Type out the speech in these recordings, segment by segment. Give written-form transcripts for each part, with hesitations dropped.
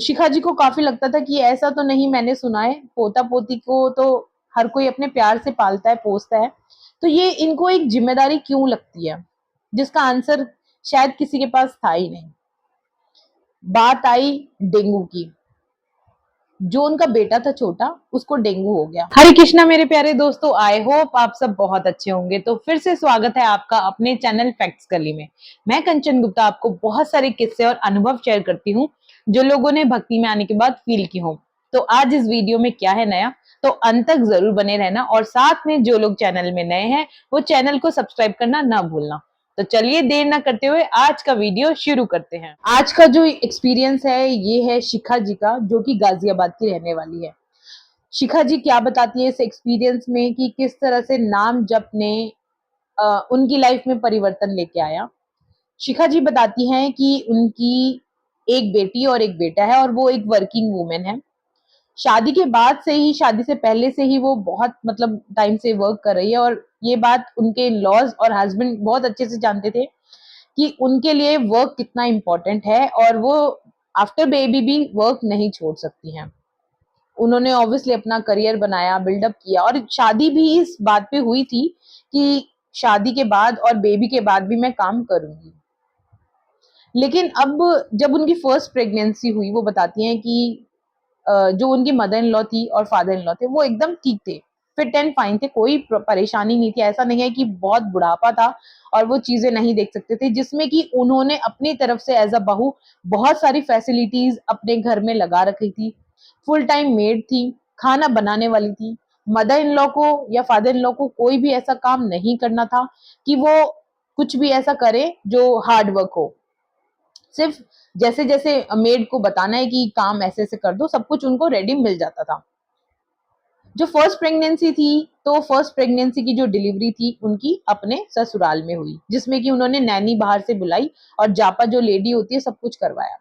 शिखा जी को काफी लगता था कि ऐसा तो नहीं मैंने सुना है, पोता पोती को तो हर कोई अपने प्यार से पालता है, पोसता है, तो ये इनको एक जिम्मेदारी क्यों लगती है, जिसका आंसर शायद किसी के पास था ही नहीं। बात आई डेंगू की। जो उनका बेटा था छोटा, उसको डेंगू हो गया। हरे कृष्णा मेरे प्यारे दोस्तों, आई होप आप सब बहुत अच्छे होंगे। तो फिर से स्वागत है आपका अपने चैनल फैक्ट्स गली में। मैं कंचन गुप्ता आपको बहुत सारे किस्से और अनुभव शेयर करती हूँ जो लोगों ने भक्ति में आने के बाद फील की हो। तो आज इस वीडियो में क्या है नया, तो अंत तक जरूर बने रहना, और साथ में जो लोग चैनल में नए हैं वो चैनल को सब्सक्राइब करना ना भूलना। तो चलिए देर ना करते हुए आज का वीडियो शुरू करते हैं। आज का जो एक्सपीरियंस है ये है शिखा जी का, जो कि गाजियाबाद की रहने वाली है। शिखा जी क्या बताती है इस एक्सपीरियंस में कि किस तरह से नाम जप ने उनकी लाइफ में परिवर्तन लेके आया। शिखा जी बताती हैं कि उनकी एक बेटी और एक बेटा है, और वो एक वर्किंग वूमेन है। शादी के बाद से ही, शादी से पहले से ही वो बहुत मतलब टाइम से वर्क कर रही है, और ये बात उनके लॉज और हस्बैंड बहुत अच्छे से जानते थे कि उनके लिए वर्क कितना इम्पोर्टेंट है, और वो आफ्टर बेबी भी वर्क नहीं छोड़ सकती हैं। उन्होंने ऑब्वियसली अपना करियर बनाया, बिल्डअप किया, और शादी भी इस बात पे हुई थी कि शादी के बाद और बेबी के बाद भी मैं काम करूंगी। लेकिन अब जब उनकी फर्स्ट प्रेगनेंसी हुई, वो बताती हैं कि जो उनकी मदर इन लॉ थी और फादर इन लॉ थे वो एकदम ठीक थे, फिट एंड फाइन थे, कोई परेशानी नहीं थी। ऐसा नहीं है कि बहुत बुढ़ापा था और वो चीजें नहीं देख सकते थे, जिसमें कि उन्होंने अपनी तरफ से एज अ बहू बहुत सारी फैसिलिटीज अपने घर में लगा रखी थी। फुल टाइम मेड थी, खाना बनाने वाली थी। मदर इन लॉ को या फादर इन लॉ को कोई भी ऐसा काम नहीं करना था कि वो कुछ भी ऐसा करे जो हार्ड वर्क हो। सिर्फ जैसे जैसे मेड को बताना है कि काम ऐसे ऐसे कर दो, सब कुछ उनको रेडी मिल जाता था। जो फर्स्ट प्रेगनेंसी थी, तो फर्स्ट प्रेगनेंसी की जो डिलीवरी थी उनकी अपने ससुराल में हुई, जिसमें कि उन्होंने नैनी बाहर से बुलाई और जापा जो लेडी होती है सब कुछ करवाया।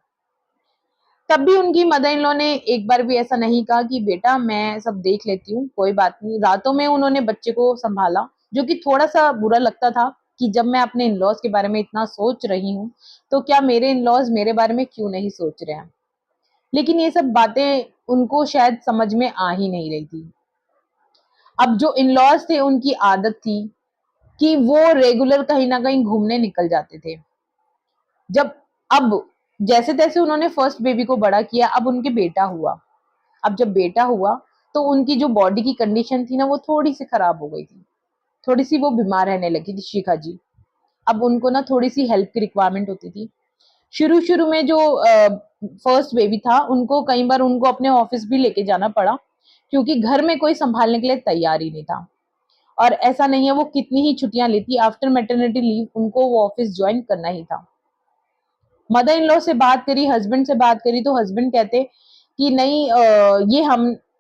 तब भी उनकी मदर इन लॉ ने एक बार भी ऐसा नहीं कहा कि बेटा मैं सब देख लेती हूँ, कोई बात नहीं। रातों में उन्होंने बच्चे को संभाला, जो कि थोड़ा सा बुरा लगता था कि जब मैं अपने इन लॉज के बारे में इतना सोच रही हूँ, तो क्या मेरे इन लॉज मेरे बारे में क्यों नहीं सोच रहे हैं। लेकिन ये सब बातें उनको शायद समझ में आ ही नहीं रही थी। अब जो इन लॉज थे उनकी आदत थी कि वो रेगुलर कहीं ना कहीं घूमने निकल जाते थे। जब अब जैसे तैसे उन्होंने फर्स्ट बेबी को बड़ा किया, अब उनके बेटा हुआ। अब जब बेटा हुआ तो उनकी जो बॉडी की कंडीशन थी ना, वो थोड़ी सी खराब हो गई थी, थोड़ी सी वो बीमार रहने लगी थी शिखा जी। अब उनको ना थोड़ी सी हेल्प की रिक्वायरमेंट होती थी। शुरू शुरू में जो फर्स्ट बेबी था, उनको कई बार उनको अपने ऑफिस भी लेके जाना पड़ा, क्योंकि घर में कोई संभालने के लिए तैयार ही नहीं था। और ऐसा नहीं है वो कितनी ही छुट्टियां लेती, आफ्टर मैटरनिटी लीव उनको वो ऑफिस ज्वाइन करना ही था। मदर इन लॉ से बात करी, हस्बैंड से बात करी, तो हस्बैंड कहते कि नहीं,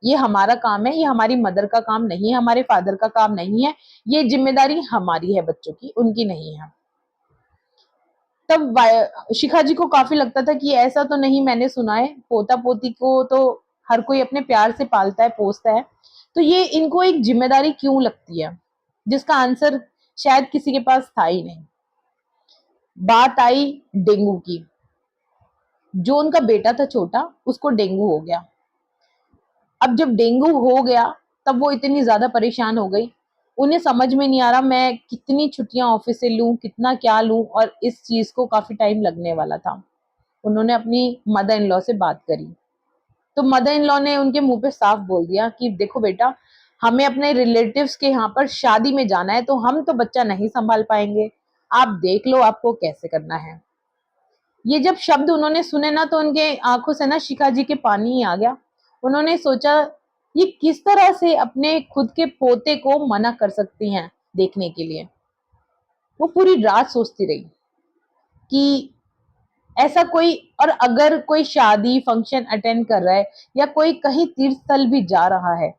ये हमारा काम है, ये हमारी मदर का काम नहीं है, हमारे फादर का काम नहीं है, ये जिम्मेदारी हमारी है बच्चों की, उनकी नहीं है। तब शिखा जी को काफी लगता था कि ऐसा तो नहीं मैंने सुना है, पोता पोती को तो हर कोई अपने प्यार से पालता है, पोसता है, तो ये इनको एक जिम्मेदारी क्यों लगती है, जिसका आंसर शायद किसी के पास था ही नहीं। बात आई डेंगू की। जो उनका बेटा था छोटा, उसको डेंगू हो गया। अब जब डेंगू हो गया, तब वो इतनी ज्यादा परेशान हो गई, उन्हें समझ में नहीं आ रहा मैं कितनी छुट्टियां ऑफिस से लूं, कितना क्या लूं, और इस चीज को काफी टाइम लगने वाला था। उन्होंने अपनी मदर इन लॉ से बात करी, तो मदर इन लॉ ने उनके मुंह पे साफ बोल दिया कि देखो बेटा, हमें अपने रिलेटिव्स के यहाँ पर शादी में जाना है, तो हम तो बच्चा नहीं संभाल पाएंगे, आप देख लो आपको कैसे करना है। ये जब शब्द उन्होंने सुने ना, तो उनके आंखों से ना शिखा जी के पानी ही आ गया। उन्होंने सोचा ये किस तरह से अपने खुद के पोते को मना कर सकती हैं देखने के लिए। वो पूरी रात सोचती रही कि ऐसा कोई, और अगर कोई शादी फंक्शन अटेंड कर रहा है या कोई कहीं तीर्थ स्थल भी जा रहा है,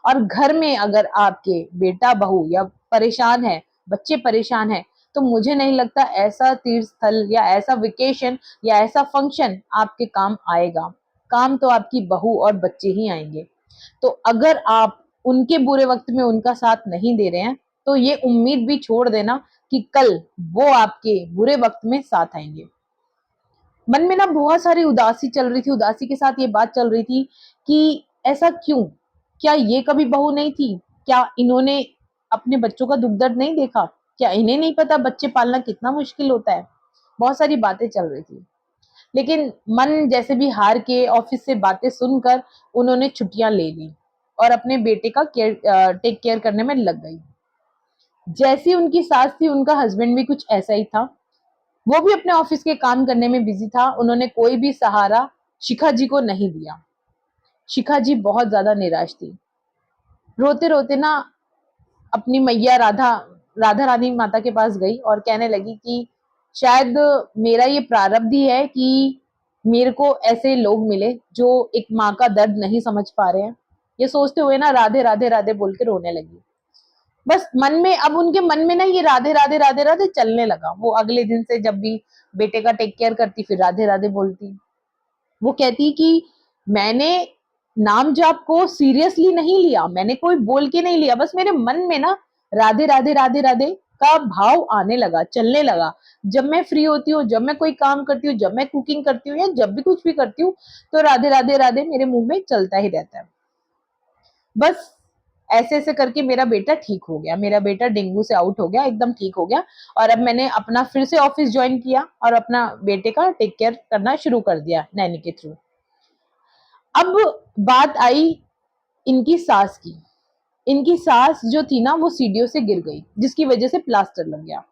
और घर में अगर आपके बेटा बहू या परेशान है, बच्चे परेशान है, तो मुझे नहीं लगता ऐसा तीर्थ स्थल या ऐसा वेकेशन या ऐसा फंक्शन आपके काम आएगा। काम तो आपकी बहू और बच्चे ही आएंगे। तो अगर आप उनके बुरे वक्त में उनका साथ नहीं दे रहे हैं, तो ये उम्मीद भी छोड़ देना कि कल वो आपके बुरे वक्त में साथ आएंगे। मन में ना बहुत सारी उदासी चल रही थी। उदासी के साथ ये बात चल रही थी कि ऐसा क्यों? क्या ये कभी बहू नहीं थी? क्या इन्होंने अपने बच्चों का दुख दर्द नहीं देखा? क्या इन्हें नहीं पता बच्चे पालना कितना मुश्किल होता है? बहुत सारी बातें चल रही थी। लेकिन मन जैसे भी हार के ऑफिस से बातें सुनकर उन्होंने छुट्टियां ले ली और अपने बेटे का टेक केयर करने में लग गई। जैसी उनकी सास थी, उनका हस्बैंड भी कुछ ऐसा ही था। वो भी अपने ऑफिस के काम करने में बिजी था। उन्होंने कोई भी सहारा शिखा जी को नहीं दिया। शिखा जी बहुत ज्यादा निराश थी। रोते रोते ना अपनी मैया राधा राधा रानी माता के पास गई और कहने लगी कि शायद मेरा ये प्रारब्ध ही है कि मेरे को ऐसे लोग मिले जो एक माँ का दर्द नहीं समझ पा रहे हैं। ये सोचते हुए ना राधे राधे राधे बोल के रोने लगी। बस मन में, अब उनके मन में ना ये राधे राधे राधे राधे चलने लगा। वो अगले दिन से जब भी बेटे का टेक केयर करती फिर राधे राधे बोलती। वो कहती कि मैंने नाम जाप को सीरियसली नहीं लिया, मैंने कोई बोल के नहीं लिया, बस मेरे मन में ना राधे राधे राधे राधे का भाव आने लगा, चलने लगा। जब मैं फ्री होती हूँ, जब मैं कोई काम करती हूँ, जब मैं कुकिंग करती हूँ या जब भी कुछ भी करती हूँ, तो राधे राधे राधे मेरे मुंह में चलता ही रहता है। बस ऐसे ऐसे करके मेरा बेटा ठीक हो गया। मेरा बेटा डेंगू से आउट हो गया, एकदम ठीक हो गया। और अब मैंने अपना फिर से ऑफिस ज्वाइन किया और अपना बेटे का टेक केयर करना शुरू कर दिया नैनी के थ्रू। अब बात आई इनकी सास की। इनकी सास जो थी ना, वो सीढ़ियों से गिर गई, जिसकी वजह से प्लास्टर लग गया।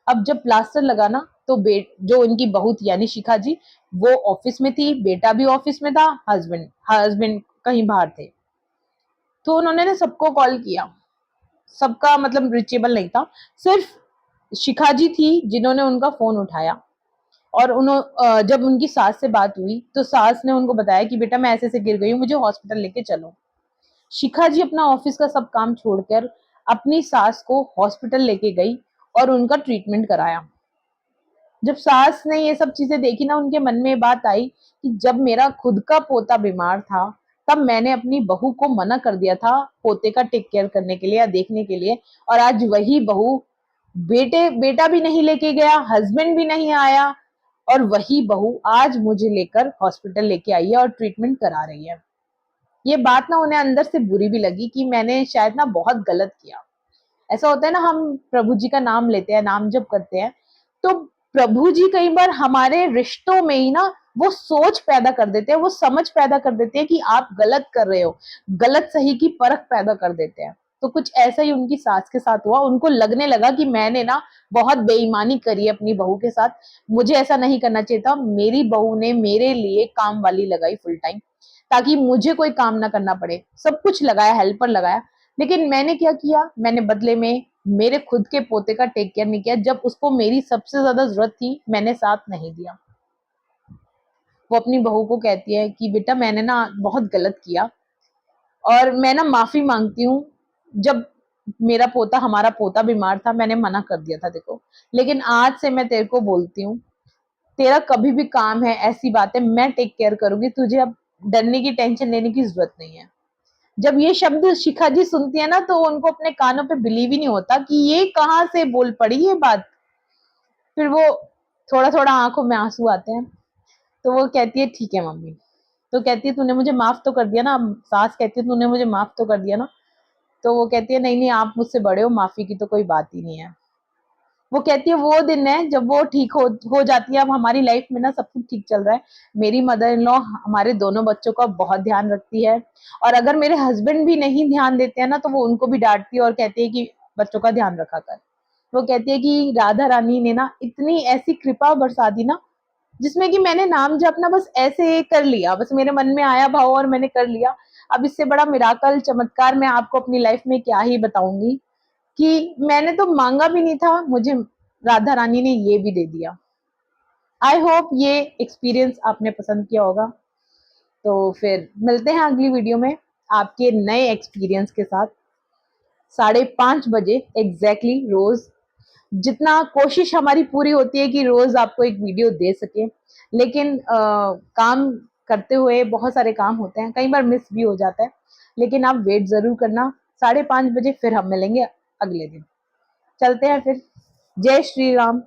अब जब प्लास्टर लगा ना, तो जो इनकी बहू थी यानी शिखा जी, वो ऑफिस में थी, बेटा भी ऑफिस में था, हस्बैंड हस्बैंड कहीं बाहर थे। तो उन्होंने ना सबको कॉल किया। सबका मतलब रिचेबल नहीं था, सिर्फ शिखा जी थी जिन्होंने उनका फोन उठाया। और जब उनकी सास से बात हुई तो सास ने उनको बताया कि बेटा मैं ऐसे ऐसे गिर गई हूँ, मुझे हॉस्पिटल लेके चलो। शिखा जी अपना ऑफिस का सब काम छोड़कर अपनी सास को हॉस्पिटल लेके गई और उनका ट्रीटमेंट कराया। जब सास ने ये सब चीजें देखी ना, उनके मन में बात आई कि जब मेरा खुद का पोता बीमार था तब मैंने अपनी बहू को मना कर दिया था पोते का टेक केयर करने के लिए या देखने के लिए, और आज वही बहू बेटा भी नहीं लेके गया, हस्बैंड भी नहीं आया, और वही बहू आज मुझे लेकर हॉस्पिटल लेके आई है और ट्रीटमेंट करा रही है। ये बात ना उन्हें अंदर से बुरी भी लगी कि मैंने शायद ना बहुत गलत किया। ऐसा होता है ना, हम प्रभु जी का नाम लेते हैं, नाम जप करते हैं, तो प्रभु जी कई बार हमारे रिश्तों में ही ना वो सोच पैदा कर देते हैं, वो समझ पैदा कर देते हैं कि आप गलत कर रहे हो, गलत सही की परख पैदा कर देते हैं। तो कुछ ऐसा ही उनकी सास के साथ हुआ। उनको लगने लगा कि मैंने ना बहुत बेईमानी करी है अपनी बहू के साथ, मुझे ऐसा नहीं करना चाहिए था। मेरी बहू ने मेरे लिए काम वाली लगाई फुल टाइम, ताकि मुझे कोई काम ना करना पड़े। सब कुछ लगाया, हेल्पर लगाया, लेकिन मैंने क्या किया, मैंने बदले में मेरे खुद के पोते का टेक केयर नहीं किया। जब उसको मेरी सबसे ज्यादा जरूरत थी मैंने साथ नहीं दिया। वो अपनी बहू को कहती है कि बेटा मैंने ना बहुत गलत किया और मैं ना माफी मांगती हूँ। जब मेरा पोता, हमारा पोता बीमार था, मैंने मना कर दिया था देखो, लेकिन आज से मैं तेरे को बोलती हूँ, तेरा कभी भी काम है, ऐसी बातें मैं टेक केयर करूंगी, तुझे अब डरने की, टेंशन लेने की जरूरत नहीं है। जब ये शब्द शिखा जी सुनती है ना, तो उनको अपने कानों पे बिलीव ही नहीं होता कि ये कहाँ से बोल पड़ी ये बात। फिर वो थोड़ा थोड़ा आंखों में आंसू आते हैं। तो वो कहती है ठीक है मम्मी। तो कहती है तूने मुझे माफ तो कर दिया ना। सास कहती है तूने मुझे माफ तो कर दिया ना। तो वो कहती है नहीं नहीं, आप मुझसे बड़े हो, माफी की तो कोई बात ही नहीं है। वो कहती है वो दिन है जब वो ठीक हो जाती है। अब हमारी लाइफ में ना सब कुछ ठीक चल रहा है। मेरी मदर इन लॉ हमारे दोनों बच्चों का बहुत ध्यान रखती है, और अगर मेरे हस्बैंड भी नहीं ध्यान देते हैं ना, तो वो उनको भी डांटती है और कहती है कि बच्चों का ध्यान रखा कर। वो कहती है कि राधा रानी ने ना इतनी ऐसी कृपा बरसा दी ना, जिसमें कि मैंने नाम जप ना बस ऐसे कर लिया, बस मेरे मन में आया भाव और मैंने कर लिया। अब इससे बड़ा मिराकल, चमत्कार मैं आपको अपनी लाइफ में क्या ही बताऊंगी, कि मैंने तो मांगा भी नहीं था, मुझे राधा रानी ने ये भी दे दिया। आई होप ये एक्सपीरियंस आपने पसंद किया होगा। तो फिर मिलते हैं अगली वीडियो में आपके नए एक्सपीरियंस के साथ। 5:30 बजे एग्जैक्टली रोज। जितना कोशिश हमारी पूरी होती है कि रोज आपको एक वीडियो दे सके, लेकिन काम करते हुए बहुत सारे काम होते हैं, कई बार मिस भी हो जाता है। लेकिन आप वेट जरूर करना, 5:30 बजे फिर हम मिलेंगे अगले दिन। चलते हैं फिर। जय श्री राम।